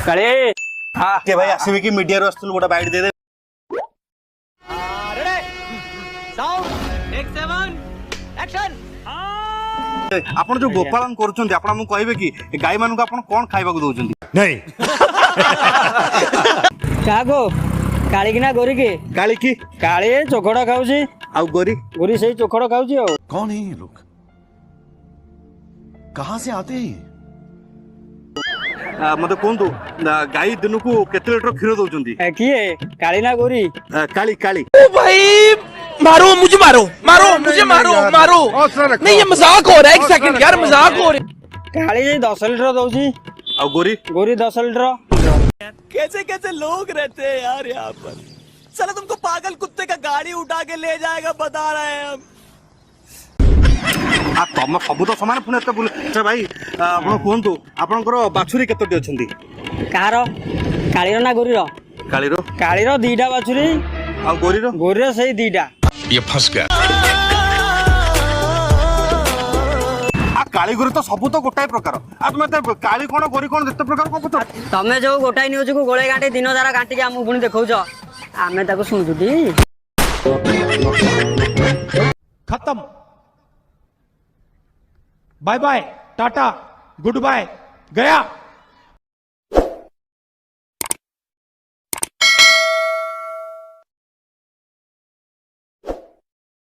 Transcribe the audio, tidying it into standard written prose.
काळे हाँ के भाई आसबे कि मीडिया रो आस्तुल गोटा बाइट दे दे रेडी साउंड टेक 7 एक्शन आपण जो गोपालन करूछन्ती आपण हम कहबे कि गाय मानु को आपण कोन खाइबा को दोछन्ती नहीं क्या गो काली की ना गोरी की गाली की काली चोखड़ा खाऊची आ गोरी गोरी सही चोखड़ा खाऊची हो कौन है ये लोग कहां से आते हैं मते कोंतु गाय दिन को केते लीटर खीर दोछन्ती किए काली ना गोरी काली काली ओ भाई मारो मुझे मारो मुझे मारो नहीं ये मजाक हो रहा है। एक सेकंड यार मजाक हो रहा है। काली जी 10 लीटर दऊची आ गोरी गोरी 10 लीटर कैसे कैसे लोग रहते हैं यार यहाँ पर। साला तुमको पागल कुत्ते का गाड़ी उठा के ले जाएगा बता रहे हैं हम। आ तम सब तो समान पुणे बुल अच्छा भाई आपण कोंतु आपनकर बाछुरी केतोटी अछन्ती कार कालीर ना गोरीर कालीरो कालीर दीटा बाछुरी आ गोरीरो गोरीर सही दीटा ये फंस गया आ काली गोरी तो सब तो गोटाए प्रकार आ तुम तो काली कोन गोरी कोन जते प्रकार को पतो तमे जो गोटाई न्यूज को गोळे गांटे दिन सारा गांटी के हमु पुणी देखौछ आमे ताको सुनुछुटी खत्म bye bye tata goodbye गया।